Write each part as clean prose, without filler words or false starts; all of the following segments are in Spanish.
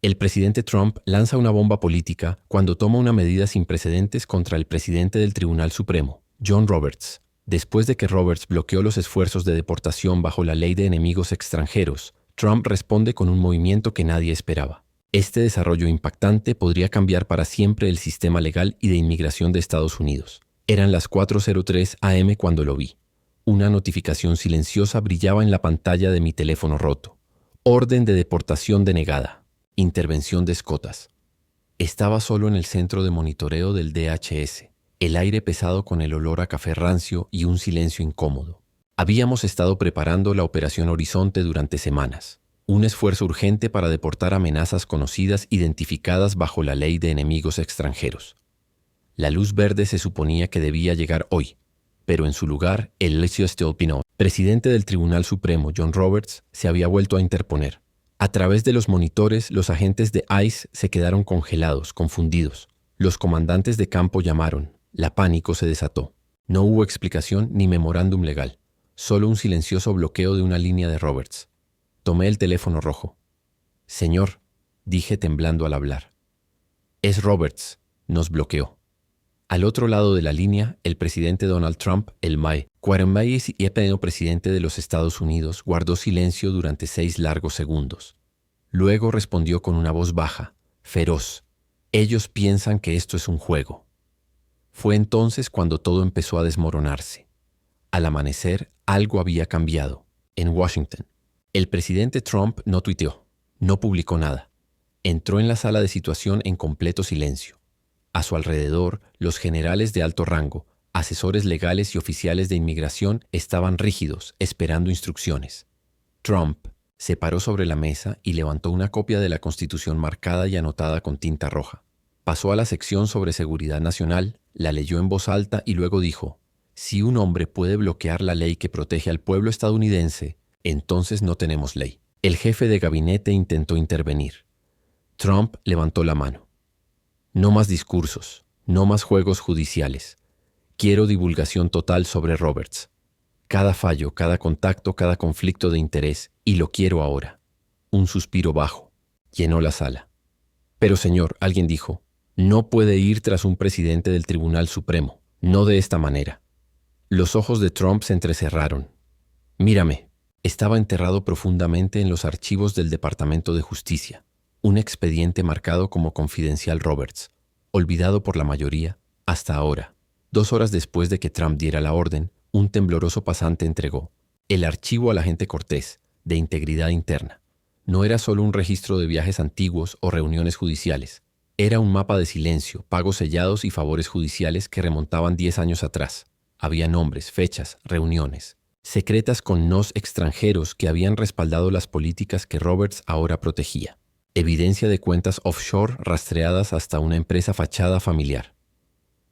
El presidente Trump lanza una bomba política cuando toma una medida sin precedentes contra el presidente del Tribunal Supremo, John Roberts. Después de que Roberts bloqueó los esfuerzos de deportación bajo la ley de enemigos extranjeros, Trump responde con un movimiento que nadie esperaba. Este desarrollo impactante podría cambiar para siempre el sistema legal y de inmigración de Estados Unidos. Eran las 4:03 a.m. cuando lo vi. Una notificación silenciosa brillaba en la pantalla de mi teléfono roto. Orden de deportación denegada. Intervención de escotas. Estaba solo en el centro de monitoreo del DHS. El aire pesado con el olor a café rancio y un silencio incómodo. Habíamos estado preparando la Operación Horizonte durante semanas. Un esfuerzo urgente para deportar amenazas conocidas identificadas bajo la ley de enemigos extranjeros. La luz verde se suponía que debía llegar hoy, pero en su lugar, Eliseo Stilpino, presidente del Tribunal Supremo, John Roberts, se había vuelto a interponer. A través de los monitores, los agentes de ICE se quedaron congelados, confundidos. Los comandantes de campo llamaron. La pánico se desató. No hubo explicación ni memorándum legal. Solo un silencioso bloqueo de una línea de Roberts. Tomé el teléfono rojo. Señor, dije temblando al hablar. Es Roberts. Nos bloqueó. Al otro lado de la línea, el presidente Donald Trump, el MAE, 41º presidente de los Estados Unidos, guardó silencio durante 6 largos segundos. Luego respondió con una voz baja, feroz. Ellos piensan que esto es un juego. Fue entonces cuando todo empezó a desmoronarse. Al amanecer, algo había cambiado. En Washington. El presidente Trump no tuiteó, no publicó nada. Entró en la sala de situación en completo silencio. A su alrededor, los generales de alto rango, asesores legales y oficiales de inmigración estaban rígidos, esperando instrucciones. Trump se paró sobre la mesa y levantó una copia de la Constitución marcada y anotada con tinta roja. Pasó a la sección sobre seguridad nacional, la leyó en voz alta y luego dijo, si un hombre puede bloquear la ley que protege al pueblo estadounidense, entonces no tenemos ley. El jefe de gabinete intentó intervenir. Trump levantó la mano. No más discursos, no más juegos judiciales. Quiero divulgación total sobre Roberts. Cada fallo, cada contacto, cada conflicto de interés, y lo quiero ahora. Un suspiro bajo. Llenó la sala. Pero señor, alguien dijo, no puede ir tras un presidente del Tribunal Supremo, no de esta manera. Los ojos de Trump se entrecerraron. Mírame. Estaba enterrado profundamente en los archivos del Departamento de Justicia. Un expediente marcado como confidencial Roberts, olvidado por la mayoría, hasta ahora. 2 horas después de que Trump diera la orden, un tembloroso pasante entregó el archivo al agente Cortés, de integridad interna. No era solo un registro de viajes antiguos o reuniones judiciales. Era un mapa de silencio, pagos sellados y favores judiciales que remontaban 10 años atrás. Había nombres, fechas, reuniones, secretas con nos extranjeros que habían respaldado las políticas que Roberts ahora protegía. Evidencia de cuentas offshore rastreadas hasta una empresa fachada familiar.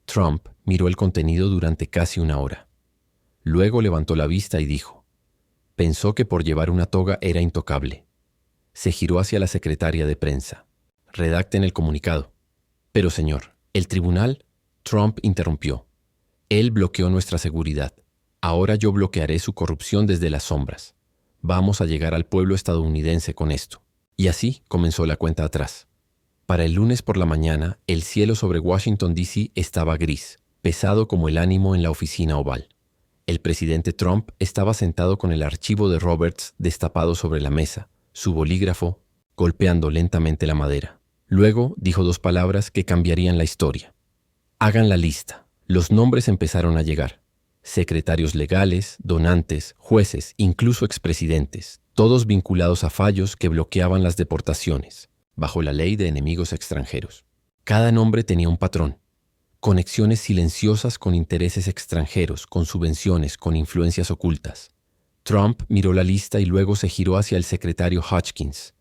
Trump miró el contenido durante casi 1 hora. Luego levantó la vista y dijo, pensó que por llevar una toga era intocable. Se giró hacia la secretaria de prensa. Redacten el comunicado. Pero señor, el tribunal, Trump interrumpió. Él bloqueó nuestra seguridad. Ahora yo bloquearé su corrupción desde las sombras. Vamos a llegar al pueblo estadounidense con esto. Y así comenzó la cuenta atrás. Para el lunes por la mañana, el cielo sobre Washington, D.C. estaba gris, pesado como el ánimo en la oficina oval. El presidente Trump estaba sentado con el archivo de Roberts destapado sobre la mesa, su bolígrafo golpeando lentamente la madera. Luego dijo 2 palabras que cambiarían la historia. Hagan la lista. Los nombres empezaron a llegar. Secretarios legales, donantes, jueces, incluso expresidentes, todos vinculados a fallos que bloqueaban las deportaciones, bajo la ley de enemigos extranjeros. Cada nombre tenía un patrón. Conexiones silenciosas con intereses extranjeros, con subvenciones, con influencias ocultas. Trump miró la lista y luego se giró hacia el secretario Hodgkins.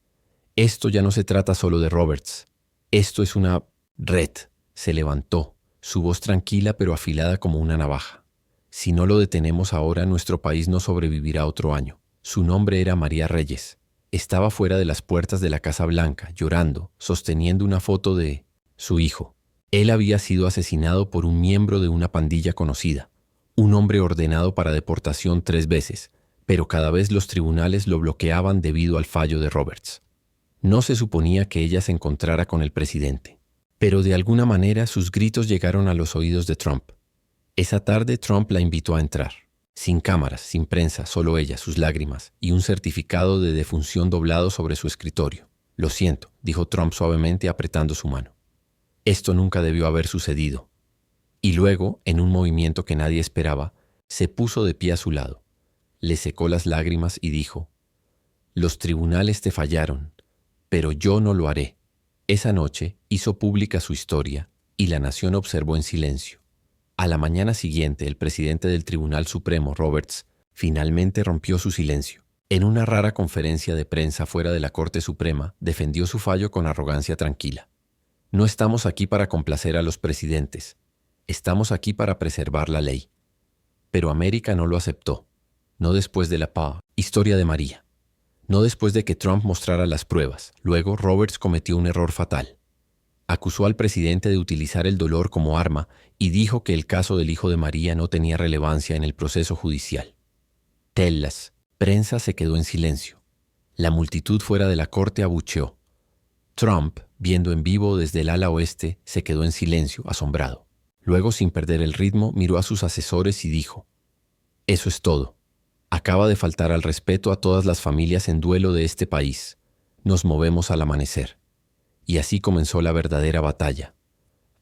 Esto ya no se trata solo de Roberts. Esto es una red. Se levantó, su voz tranquila pero afilada como una navaja. Si no lo detenemos ahora, nuestro país no sobrevivirá otro año. Su nombre era María Reyes. Estaba fuera de las puertas de la Casa Blanca, llorando, sosteniendo una foto de su hijo. Él había sido asesinado por un miembro de una pandilla conocida, un hombre ordenado para deportación 3 veces, pero cada vez los tribunales lo bloqueaban debido al fallo de Roberts. No se suponía que ella se encontrara con el presidente. Pero de alguna manera sus gritos llegaron a los oídos de Trump. Esa tarde Trump la invitó a entrar. Sin cámaras, sin prensa, solo ella, sus lágrimas y un certificado de defunción doblado sobre su escritorio. «Lo siento», dijo Trump suavemente apretando su mano. Esto nunca debió haber sucedido. Y luego, en un movimiento que nadie esperaba, se puso de pie a su lado. Le secó las lágrimas y dijo: «Los tribunales te fallaron, pero yo no lo haré». Esa noche hizo pública su historia y la nación observó en silencio. A la mañana siguiente, el presidente del Tribunal Supremo, Roberts, finalmente rompió su silencio. En una rara conferencia de prensa fuera de la Corte Suprema, defendió su fallo con arrogancia tranquila. «No estamos aquí para complacer a los presidentes. Estamos aquí para preservar la ley». Pero América no lo aceptó. No después de la historia de María. No después de que Trump mostrara las pruebas. Luego, Roberts cometió un error fatal. Acusó al presidente de utilizar el dolor como arma y dijo que el caso del hijo de María no tenía relevancia en el proceso judicial. Telas. Prensa se quedó en silencio. La multitud fuera de la corte abucheó. Trump, viendo en vivo desde el ala oeste, se quedó en silencio, asombrado. Luego, sin perder el ritmo, miró a sus asesores y dijo: «Eso es todo. Acaba de faltar al respeto a todas las familias en duelo de este país. Nos movemos al amanecer». Y así comenzó la verdadera batalla.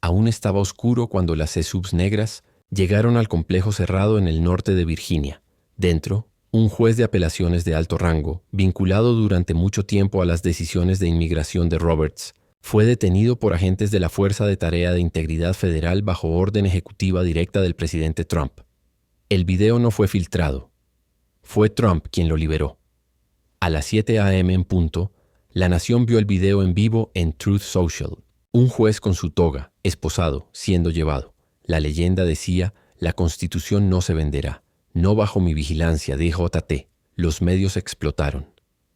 Aún estaba oscuro cuando las C-Subs negras llegaron al complejo cerrado en el norte de Virginia. Dentro, un juez de apelaciones de alto rango, vinculado durante mucho tiempo a las decisiones de inmigración de Roberts, fue detenido por agentes de la Fuerza de Tarea de Integridad Federal bajo orden ejecutiva directa del presidente Trump. El video no fue filtrado. Fue Trump quien lo liberó. A las 7 a.m. en punto, la nación vio el video en vivo en Truth Social. Un juez con su toga, esposado, siendo llevado. La leyenda decía: «La Constitución no se venderá. No bajo mi vigilancia», dijo JT. Los medios explotaron.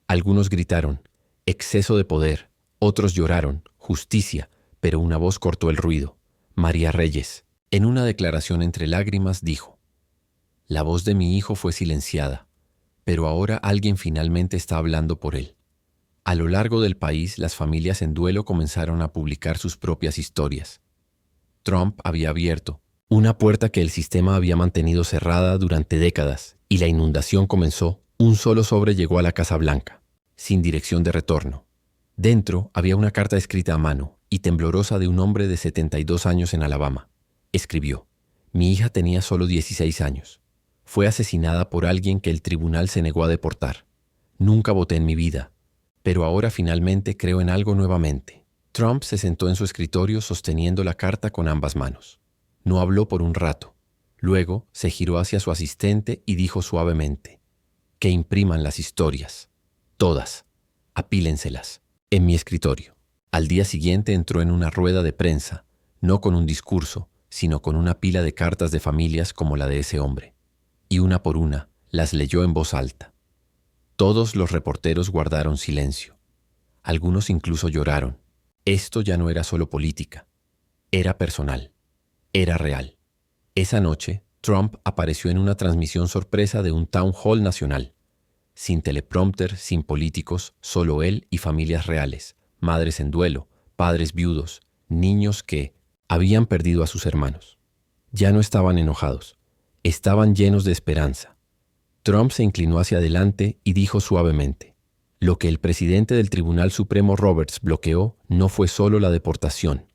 Algunos gritaron: «Exceso de poder». Otros lloraron: «Justicia», pero una voz cortó el ruido. María Reyes, en una declaración entre lágrimas, dijo: «La voz de mi hijo fue silenciada, pero ahora alguien finalmente está hablando por él». A lo largo del país, las familias en duelo comenzaron a publicar sus propias historias. Trump había abierto una puerta que el sistema había mantenido cerrada durante décadas, y la inundación comenzó. Un solo sobre llegó a la Casa Blanca, sin dirección de retorno. Dentro había una carta escrita a mano y temblorosa de un hombre de 72 años en Alabama. Escribió: «Mi hija tenía solo 16 años. Fue asesinada por alguien que el tribunal se negó a deportar. Nunca voté en mi vida, pero ahora finalmente creo en algo nuevamente». Trump se sentó en su escritorio sosteniendo la carta con ambas manos. No habló por un rato. Luego se giró hacia su asistente y dijo suavemente: «Que impriman las historias. Todas. Apílenselas en mi escritorio». Al día siguiente entró en una rueda de prensa, no con un discurso, sino con una pila de cartas de familias como la de ese hombre. Y una por una las leyó en voz alta. Todos los reporteros guardaron silencio. Algunos incluso lloraron. Esto ya no era solo política. Era personal. Era real. Esa noche, Trump apareció en una transmisión sorpresa de un town hall nacional. Sin teleprompter, sin políticos, solo él y familias reales, madres en duelo, padres viudos, niños que habían perdido a sus hermanos. Ya no estaban enojados. Estaban llenos de esperanza. Trump se inclinó hacia adelante y dijo suavemente: «Lo que el presidente del Tribunal Supremo Roberts bloqueó no fue solo la deportación,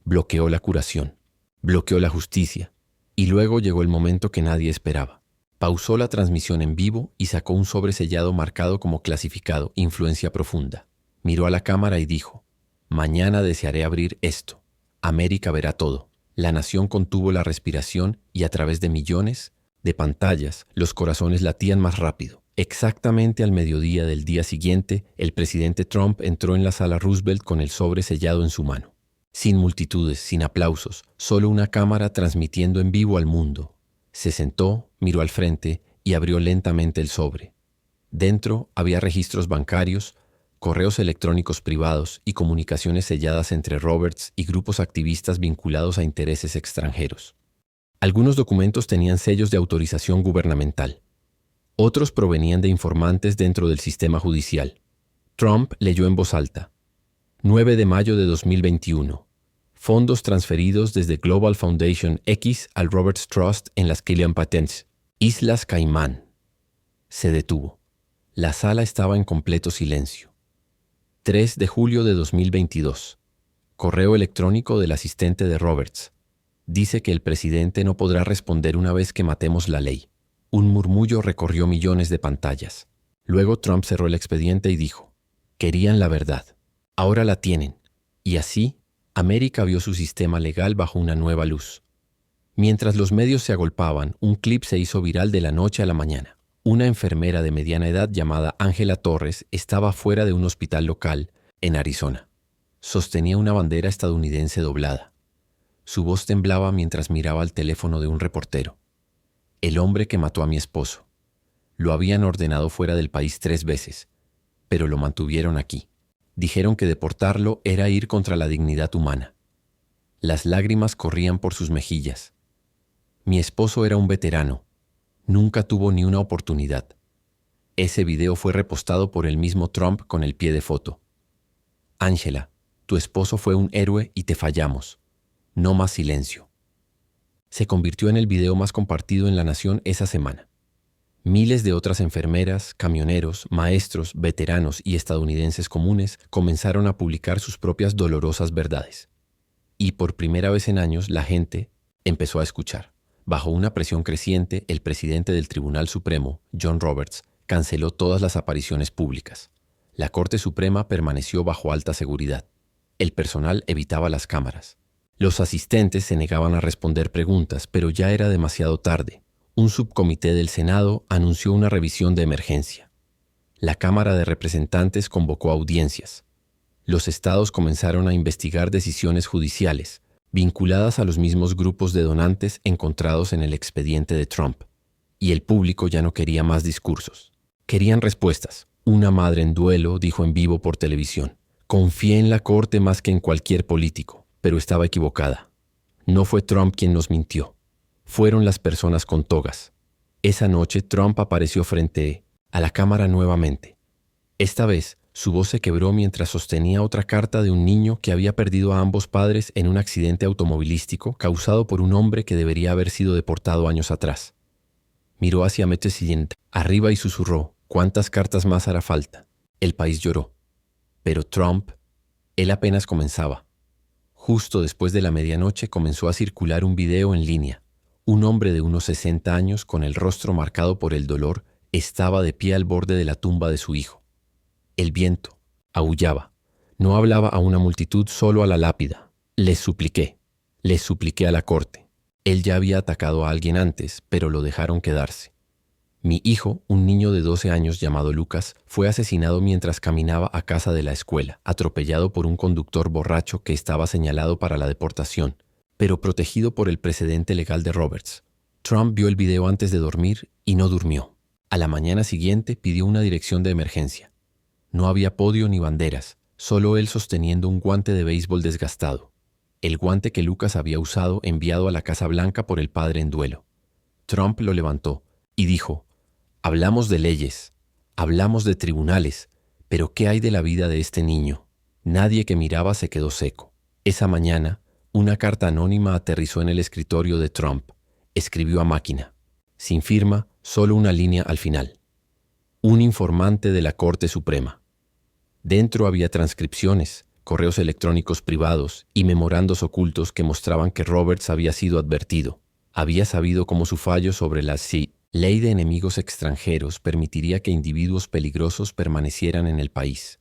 bloqueó la curación, bloqueó la justicia». Y luego llegó el momento que nadie esperaba. Pausó la transmisión en vivo y sacó un sobre sellado marcado como clasificado, influencia profunda. Miró a la cámara y dijo: «Mañana desearé abrir esto. América verá todo». La nación contuvo la respiración y a través de millones de pantallas, los corazones latían más rápido. Exactamente al mediodía del día siguiente, el presidente Trump entró en la sala Roosevelt con el sobre sellado en su mano. Sin multitudes, sin aplausos, solo una cámara transmitiendo en vivo al mundo. Se sentó, miró al frente y abrió lentamente el sobre. Dentro había registros bancarios, correos electrónicos privados y comunicaciones selladas entre Roberts y grupos activistas vinculados a intereses extranjeros. Algunos documentos tenían sellos de autorización gubernamental. Otros provenían de informantes dentro del sistema judicial. Trump leyó en voz alta. 9 de mayo de 2021. Fondos transferidos desde Global Foundation X al Roberts Trust en las Killian Patents, Islas Caimán. Se detuvo. La sala estaba en completo silencio. 3 de julio de 2022. Correo electrónico del asistente de Roberts. Dice que el presidente no podrá responder una vez que matemos la ley. Un murmullo recorrió millones de pantallas. Luego Trump cerró el expediente y dijo: querían la verdad. Ahora la tienen. Y así, América vio su sistema legal bajo una nueva luz. Mientras los medios se agolpaban, un clip se hizo viral de la noche a la mañana. Una enfermera de mediana edad llamada Ángela Torres estaba fuera de un hospital local en Arizona. Sostenía una bandera estadounidense doblada. Su voz temblaba mientras miraba al teléfono de un reportero. El hombre que mató a mi esposo. Lo habían ordenado fuera del país 3 veces, pero lo mantuvieron aquí. Dijeron que deportarlo era ir contra la dignidad humana. Las lágrimas corrían por sus mejillas. Mi esposo era un veterano. Nunca tuvo ni una oportunidad. Ese video fue repostado por el mismo Trump con el pie de foto. Ángela, tu esposo fue un héroe y te fallamos. No más silencio. Se convirtió en el video más compartido en la nación esa semana. Miles de otras enfermeras, camioneros, maestros, veteranos y estadounidenses comunes comenzaron a publicar sus propias dolorosas verdades. Y por primera vez en años la gente empezó a escuchar. Bajo una presión creciente, el presidente del Tribunal Supremo, John Roberts, canceló todas las apariciones públicas. La Corte Suprema permaneció bajo alta seguridad. El personal evitaba las cámaras. Los asistentes se negaban a responder preguntas, pero ya era demasiado tarde. Un subcomité del Senado anunció una revisión de emergencia. La Cámara de Representantes convocó audiencias. Los estados comenzaron a investigar decisiones judiciales, vinculadas a los mismos grupos de donantes encontrados en el expediente de Trump. Y el público ya no quería más discursos. Querían respuestas. Una madre en duelo dijo en vivo por televisión: confié en la corte más que en cualquier político, pero estaba equivocada. No fue Trump quien nos mintió. Fueron las personas con togas. Esa noche Trump apareció frente a la cámara nuevamente. Esta vez, su voz se quebró mientras sostenía otra carta de un niño que había perdido a ambos padres en un accidente automovilístico causado por un hombre que debería haber sido deportado años atrás. Miró hacia Metesillent arriba y susurró: ¿cuántas cartas más hará falta? El país lloró. Pero Trump, él apenas comenzaba. Justo después de la medianoche comenzó a circular un video en línea. Un hombre de unos 60 años, con el rostro marcado por el dolor, estaba de pie al borde de la tumba de su hijo. El viento aullaba. No hablaba a una multitud, solo a la lápida. Les supliqué a la corte. Él ya había atacado a alguien antes, pero lo dejaron quedarse. Mi hijo, un niño de 12 años llamado Lucas, fue asesinado mientras caminaba a casa de la escuela, atropellado por un conductor borracho que estaba señalado para la deportación, pero protegido por el precedente legal de Roberts. Trump vio el video antes de dormir y no durmió. A la mañana siguiente pidió una dirección de emergencia. No había podio ni banderas, solo él sosteniendo un guante de béisbol desgastado. El guante que Lucas había usado enviado a la Casa Blanca por el padre en duelo. Trump lo levantó y dijo: hablamos de leyes, hablamos de tribunales, pero ¿qué hay de la vida de este niño? Nadie que miraba se quedó seco. Esa mañana, una carta anónima aterrizó en el escritorio de Trump. Escribió a máquina, sin firma, solo una línea al final. Un informante de la Corte Suprema. Dentro había transcripciones, correos electrónicos privados y memorandos ocultos que mostraban que Roberts había sido advertido. Había sabido cómo su fallo sobre la ley de enemigos extranjeros permitiría que individuos peligrosos permanecieran en el país.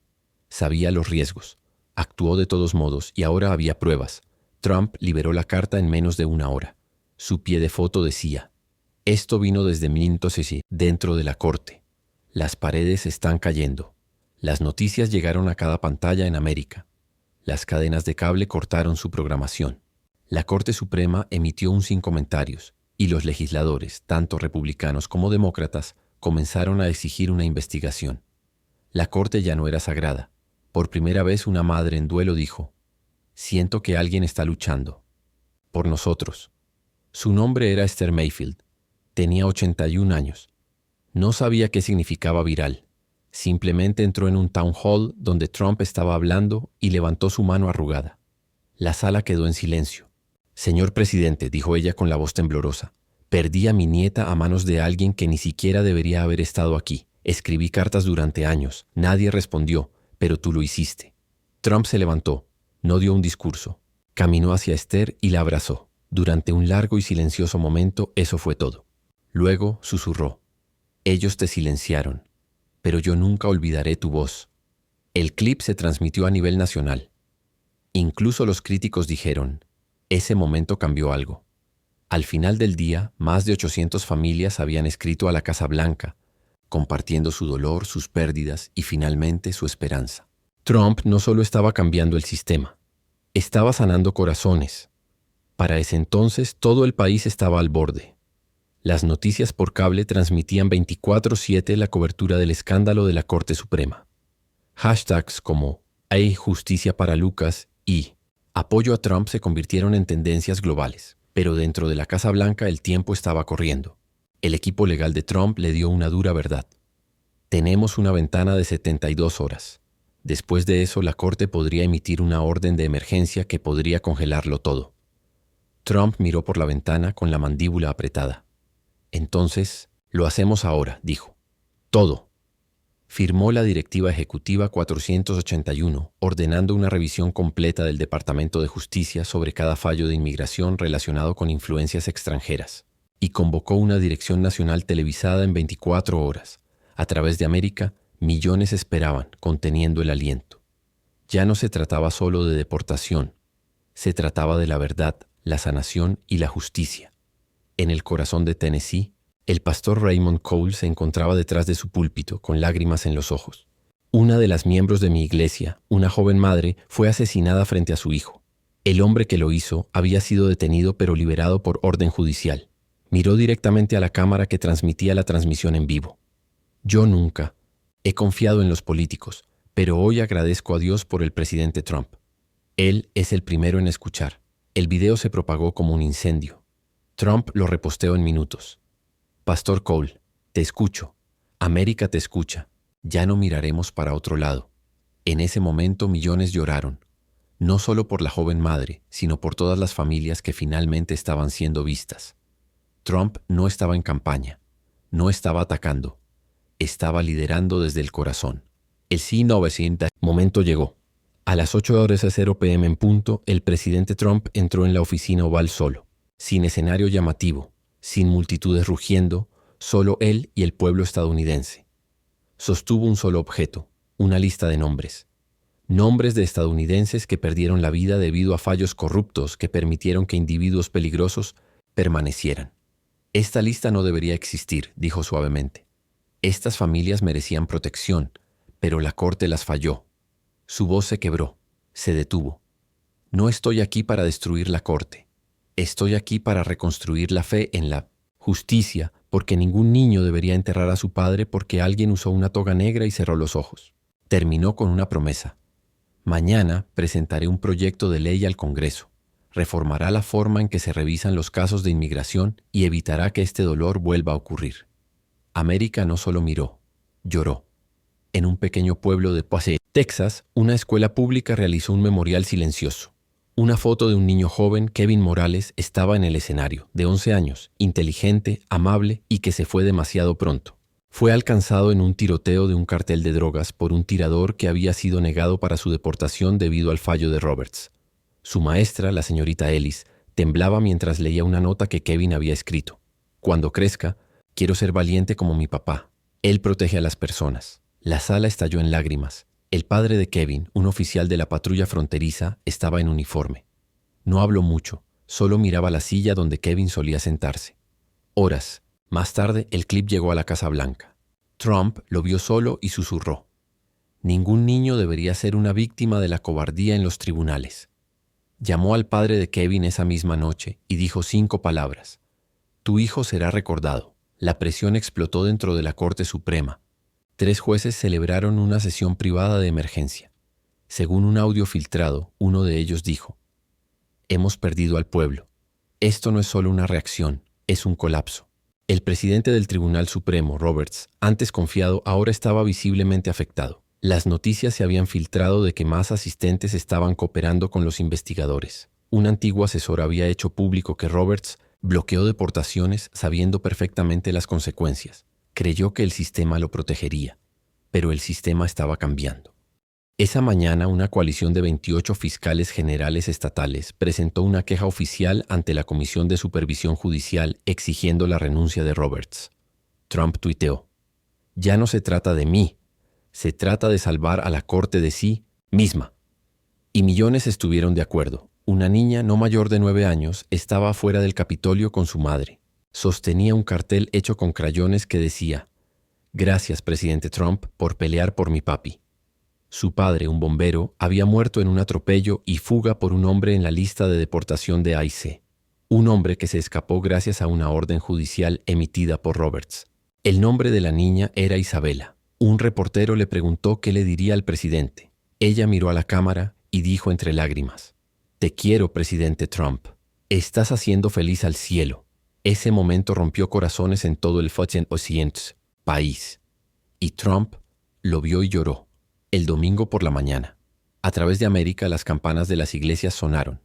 Sabía los riesgos. Actuó de todos modos y ahora había pruebas. Trump liberó la carta en menos de una hora. Su pie de foto decía: esto vino desde Minnetonka, dentro de la corte. Las paredes están cayendo. Las noticias llegaron a cada pantalla en América. Las cadenas de cable cortaron su programación. La Corte Suprema emitió un sin comentarios y los legisladores, tanto republicanos como demócratas, comenzaron a exigir una investigación. La corte ya no era sagrada. Por primera vez una madre en duelo dijo: siento que alguien está luchando. Por nosotros. Su nombre era Esther Mayfield. Tenía 81 años. No sabía qué significaba viral. Simplemente entró en un town hall donde Trump estaba hablando y levantó su mano arrugada. La sala quedó en silencio. «Señor presidente», dijo ella con la voz temblorosa, «perdí a mi nieta a manos de alguien que ni siquiera debería haber estado aquí. Escribí cartas durante años. Nadie respondió, pero tú lo hiciste». Trump se levantó. No dio un discurso. Caminó hacia Esther y la abrazó. Durante un largo y silencioso momento, eso fue todo. Luego susurró: «Ellos te silenciaron, pero yo nunca olvidaré tu voz». El clip se transmitió a nivel nacional. Incluso los críticos dijeron: «Ese momento cambió algo». Al final del día, más de 800 familias habían escrito a la Casa Blanca, compartiendo su dolor, sus pérdidas y finalmente su esperanza. Trump no solo estaba cambiando el sistema, estaba sanando corazones. Para ese entonces, todo el país estaba al borde. Las noticias por cable transmitían 24/7 la cobertura del escándalo de la Corte Suprema. Hashtags como «Hay justicia para Lucas» y «Apoyo a Trump» se convirtieron en tendencias globales. Pero dentro de la Casa Blanca el tiempo estaba corriendo. El equipo legal de Trump le dio una dura verdad. «Tenemos una ventana de 72 horas. Después de eso, la Corte podría emitir una orden de emergencia que podría congelarlo todo». Trump miró por la ventana con la mandíbula apretada. «Entonces, lo hacemos ahora», dijo. «Todo». Firmó la Directiva Ejecutiva 481, ordenando una revisión completa del Departamento de Justicia sobre cada fallo de inmigración relacionado con influencias extranjeras, y convocó una dirección nacional televisada en 24 horas. A través de América, millones esperaban, conteniendo el aliento. Ya no se trataba solo de deportación, se trataba de la verdad, la sanación y la justicia. En el corazón de Tennessee, el pastor Raymond Cole se encontraba detrás de su púlpito con lágrimas en los ojos. Una de las miembros de mi iglesia, una joven madre, fue asesinada frente a su hijo. El hombre que lo hizo había sido detenido pero liberado por orden judicial. Miró directamente a la cámara que transmitía la transmisión en vivo. «Yo nunca he confiado en los políticos, pero hoy agradezco a Dios por el presidente Trump. Él es el primero en escuchar». El video se propagó como un incendio. Trump lo reposteó en minutos. «Pastor Cole, te escucho. América te escucha. Ya no miraremos para otro lado». En ese momento millones lloraron, no solo por la joven madre, sino por todas las familias que finalmente estaban siendo vistas. Trump no estaba en campaña, no estaba atacando, estaba liderando desde el corazón. El C-900 momento llegó. A las 8:00 p.m. en punto, el presidente Trump entró en la oficina oval solo, sin escenario llamativo, sin multitudes rugiendo, solo él y el pueblo estadounidense. Sostuvo un solo objeto, una lista de nombres. Nombres de estadounidenses que perdieron la vida debido a fallos corruptos que permitieron que individuos peligrosos permanecieran. «Esta lista no debería existir», dijo suavemente. «Estas familias merecían protección, pero la Corte las falló». Su voz se quebró, se detuvo. «No estoy aquí para destruir la Corte. Estoy aquí para reconstruir la fe en la justicia, porque ningún niño debería enterrar a su padre porque alguien usó una toga negra y cerró los ojos». Terminó con una promesa. «Mañana presentaré un proyecto de ley al Congreso. Reformará la forma en que se revisan los casos de inmigración y evitará que este dolor vuelva a ocurrir». América no solo miró, lloró. En un pequeño pueblo de Poase, Texas, una escuela pública realizó un memorial silencioso. Una foto de un niño joven, Kevin Morales, estaba en el escenario, de 11 años, inteligente, amable y que se fue demasiado pronto. Fue alcanzado en un tiroteo de un cartel de drogas por un tirador que había sido negado para su deportación debido al fallo de Roberts. Su maestra, la señorita Ellis, temblaba mientras leía una nota que Kevin había escrito. «Cuando crezca, quiero ser valiente como mi papá. Él protege a las personas». La sala estalló en lágrimas. El padre de Kevin, un oficial de la patrulla fronteriza, estaba en uniforme. No habló mucho, solo miraba la silla donde Kevin solía sentarse. Horas más tarde, el clip llegó a la Casa Blanca. Trump lo vio solo y susurró: «Ningún niño debería ser una víctima de la cobardía en los tribunales». Llamó al padre de Kevin esa misma noche y dijo 5 palabras: «Tu hijo será recordado». La presión explotó dentro de la Corte Suprema. 3 jueces celebraron una sesión privada de emergencia. Según un audio filtrado, uno de ellos dijo: «Hemos perdido al pueblo. Esto no es solo una reacción, es un colapso». El presidente del Tribunal Supremo, Roberts, antes confiado, ahora estaba visiblemente afectado. Las noticias se habían filtrado de que más asistentes estaban cooperando con los investigadores. Un antiguo asesor había hecho público que Roberts bloqueó deportaciones sabiendo perfectamente las consecuencias. Creyó que el sistema lo protegería, pero el sistema estaba cambiando. Esa mañana, una coalición de 28 fiscales generales estatales presentó una queja oficial ante la Comisión de Supervisión Judicial exigiendo la renuncia de Roberts. Trump tuiteó: «Ya no se trata de mí, se trata de salvar a la Corte de sí misma». Y millones estuvieron de acuerdo. Una niña no mayor de 9 años estaba afuera del Capitolio con su madre. Sostenía un cartel hecho con crayones que decía: «Gracias, presidente Trump, por pelear por mi papi». Su padre, un bombero, había muerto en un atropello y fuga por un hombre en la lista de deportación de ICE. Un hombre que se escapó gracias a una orden judicial emitida por Roberts. El nombre de la niña era Isabela. Un reportero le preguntó qué le diría al presidente. Ella miró a la cámara y dijo entre lágrimas: «Te quiero, presidente Trump. Estás haciendo feliz al cielo». Ese momento rompió corazones en todo el país. Y Trump lo vio y lloró. El domingo por la mañana, a través de América, las campanas de las iglesias sonaron,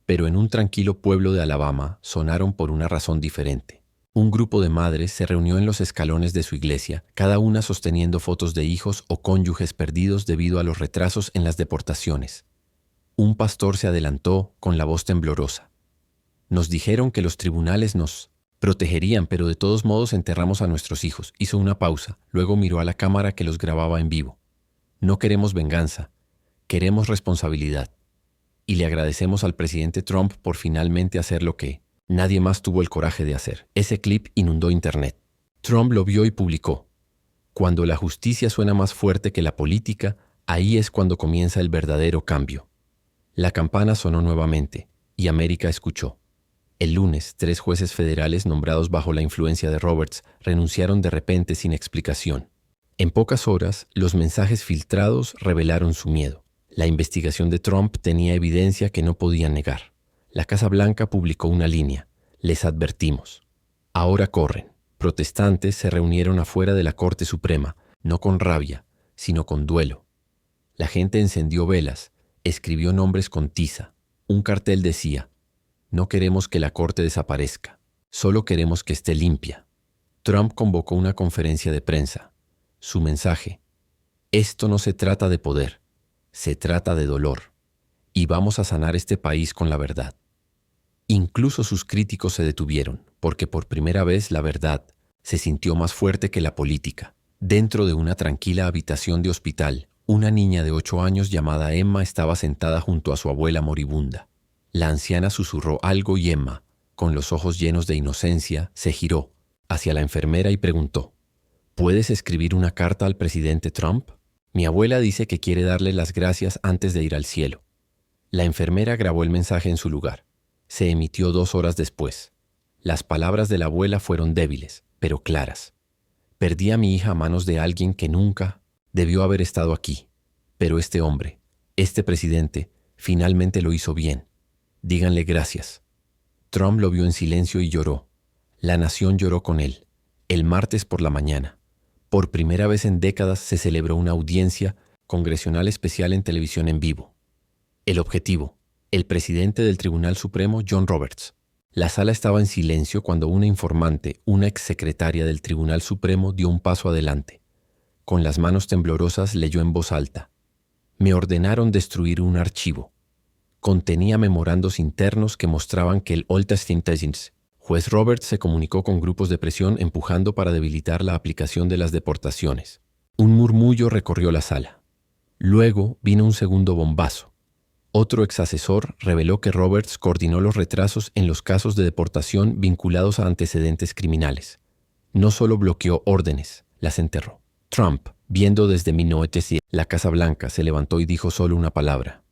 pero en un tranquilo pueblo de Alabama sonaron por una razón diferente. Un grupo de madres se reunió en los escalones de su iglesia, cada una sosteniendo fotos de hijos o cónyuges perdidos debido a los retrasos en las deportaciones. Un pastor se adelantó con la voz temblorosa: «Nos dijeron que los tribunales nos protegerían, pero de todos modos enterramos a nuestros hijos». Hizo una pausa, luego miró a la cámara que los grababa en vivo. «No queremos venganza, queremos responsabilidad. Y le agradecemos al presidente Trump por finalmente hacer lo que nadie más tuvo el coraje de hacer». Ese clip inundó Internet. Trump lo vio y publicó: «Cuando la justicia suena más fuerte que la política, ahí es cuando comienza el verdadero cambio». La campana sonó nuevamente y América escuchó. El lunes, 3 jueces federales nombrados bajo la influencia de Roberts renunciaron de repente sin explicación. En pocas horas, los mensajes filtrados revelaron su miedo. La investigación de Trump tenía evidencia que no podían negar. La Casa Blanca publicó una línea: «Les advertimos». Ahora corren. Protestantes se reunieron afuera de la Corte Suprema, no con rabia, sino con duelo. La gente encendió velas, escribió nombres con tiza. Un cartel decía: «No queremos que la Corte desaparezca, solo queremos que esté limpia». Trump convocó una conferencia de prensa. Su mensaje: «Esto no se trata de poder, se trata de dolor, y vamos a sanar este país con la verdad». Incluso sus críticos se detuvieron, porque por primera vez la verdad se sintió más fuerte que la política. Dentro de una tranquila habitación de hospital, una niña de 8 años llamada Emma estaba sentada junto a su abuela moribunda. La anciana susurró algo y Emma, con los ojos llenos de inocencia, se giró hacia la enfermera y preguntó: «¿Puedes escribir una carta al presidente Trump? Mi abuela dice que quiere darle las gracias antes de ir al cielo». La enfermera grabó el mensaje en su lugar. Se emitió 2 horas después. Las palabras de la abuela fueron débiles, pero claras. «Perdí a mi hija a manos de alguien que nunca debió haber estado aquí. Pero este hombre, este presidente, finalmente lo hizo bien. Díganle gracias». Trump lo vio en silencio y lloró. La nación lloró con él. El martes por la mañana, por primera vez en décadas, se celebró una audiencia congresional especial en televisión en vivo. El objetivo: el presidente del Tribunal Supremo, John Roberts. La sala estaba en silencio cuando una informante, una exsecretaria del Tribunal Supremo, dio un paso adelante. Con las manos temblorosas leyó en voz alta: «Me ordenaron destruir un archivo. Contenía memorandos internos que mostraban que el juez Roberts se comunicó con grupos de presión empujando para debilitar la aplicación de las deportaciones». Un murmullo recorrió la sala. Luego vino un segundo bombazo. Otro exasesor reveló que Roberts coordinó los retrasos en los casos de deportación vinculados a antecedentes criminales. No solo bloqueó órdenes, las enterró. Trump, viendo desde 1900 la Casa Blanca, se levantó y dijo solo una palabra: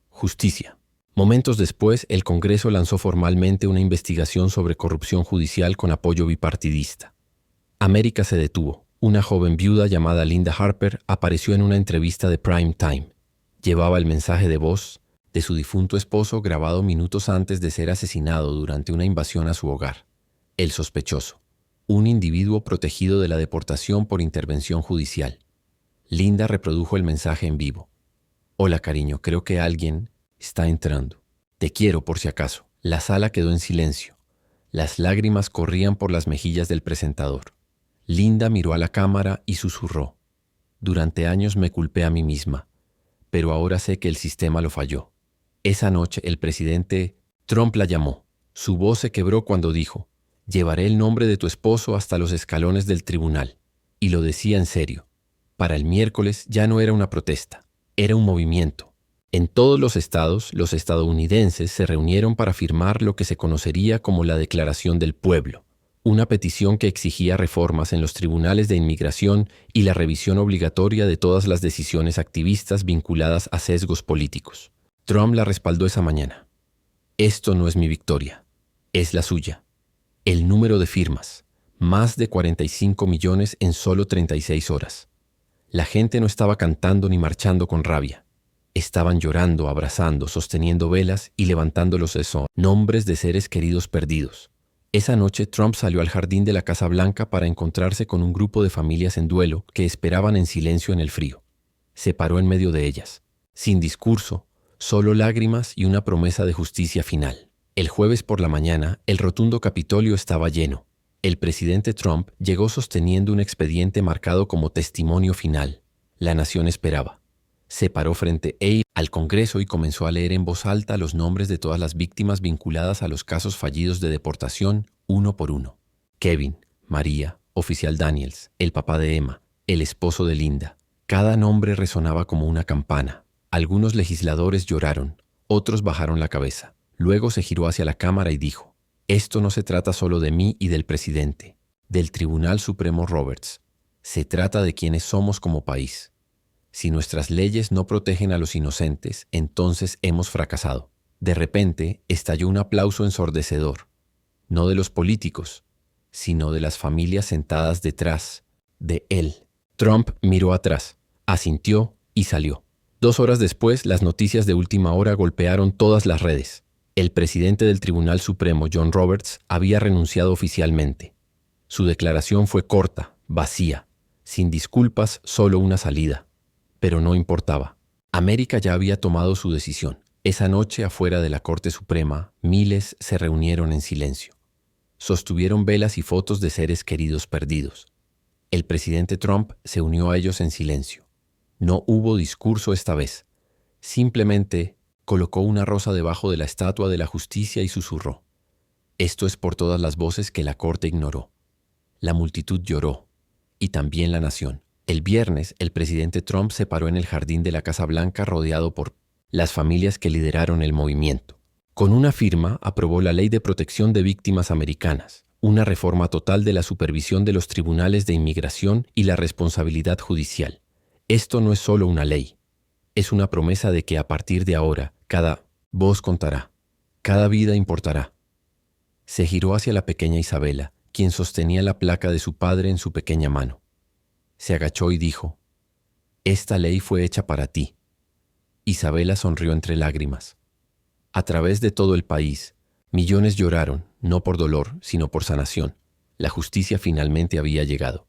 «Justicia». Momentos después, el Congreso lanzó formalmente una investigación sobre corrupción judicial con apoyo bipartidista. América se detuvo. Una joven viuda llamada Linda Harper apareció en una entrevista de Prime Time. Llevaba el mensaje de voz de su difunto esposo grabado minutos antes de ser asesinado durante una invasión a su hogar. El sospechoso. un individuo protegido de la deportación por intervención judicial. Linda reprodujo el mensaje en vivo. Hola, cariño, creo que alguien está entrando. Te quiero por si acaso. La sala quedó en silencio. Las lágrimas corrían por las mejillas del presentador. Linda miró a la cámara y susurró. Durante años me culpé a mí misma, pero ahora sé que el sistema lo falló. Esa noche el presidente Trump la llamó. Su voz se quebró cuando dijo, llevaré el nombre de tu esposo hasta los escalones del tribunal. Y lo decía en serio. Para el miércoles ya no era una protesta, era un movimiento. En todos los estados, los estadounidenses se reunieron para firmar lo que se conocería como la Declaración del Pueblo, una petición que exigía reformas en los tribunales de inmigración y la revisión obligatoria de todas las decisiones activistas vinculadas a sesgos políticos. Trump la respaldó esa mañana. Esto no es mi victoria, es la suya. El número de firmas, más de 45 millones en solo 36 horas. La gente no estaba cantando ni marchando con rabia. Estaban llorando, abrazando, sosteniendo velas y levantando los nombres de seres queridos perdidos. Esa noche Trump salió al jardín de la Casa Blanca para encontrarse con un grupo de familias en duelo que esperaban en silencio en el frío. Se paró en medio de ellas, sin discurso, solo lágrimas y una promesa de justicia final. El jueves por la mañana, el rotundo Capitolio estaba lleno. El presidente Trump llegó sosteniendo un expediente marcado como testimonio final. La nación esperaba. Se paró frente al Congreso y comenzó a leer en voz alta los nombres de todas las víctimas vinculadas a los casos fallidos de deportación, uno por uno. Kevin, María, oficial Daniels, el papá de Emma, el esposo de Linda. Cada nombre resonaba como una campana. Algunos legisladores lloraron, otros bajaron la cabeza. Luego se giró hacia la cámara y dijo, esto no se trata solo de mí y del presidente, del Tribunal Supremo Roberts. Se trata de quienes somos como país. Si nuestras leyes no protegen a los inocentes, entonces hemos fracasado. De repente, estalló un aplauso ensordecedor. No de los políticos, sino de las familias sentadas detrás de él. Trump miró atrás, asintió y salió. 2 horas después, las noticias de última hora golpearon todas las redes. El presidente del Tribunal Supremo, John Roberts, había renunciado oficialmente. Su declaración fue corta, vacía, sin disculpas, solo una salida. Pero no importaba. América ya había tomado su decisión. Esa noche, afuera de la Corte Suprema, miles se reunieron en silencio. Sostuvieron velas y fotos de seres queridos perdidos. El presidente Trump se unió a ellos en silencio. No hubo discurso esta vez. Simplemente colocó una rosa debajo de la estatua de la justicia y susurró. Esto es por todas las voces que la Corte ignoró. La multitud lloró, y también la nación. El viernes, el presidente Trump se paró en el jardín de la Casa Blanca rodeado por las familias que lideraron el movimiento. Con una firma, aprobó la Ley de Protección de Víctimas Americanas, una reforma total de la supervisión de los tribunales de inmigración y la responsabilidad judicial. Esto no es solo una ley, es una promesa de que a partir de ahora, cada voz contará, cada vida importará. Se giró hacia la pequeña Isabela, quien sostenía la placa de su padre en su pequeña mano. Se agachó y dijo, esta ley fue hecha para ti. Isabela sonrió entre lágrimas. A través de todo el país, millones lloraron, no por dolor, sino por sanación. La justicia finalmente había llegado.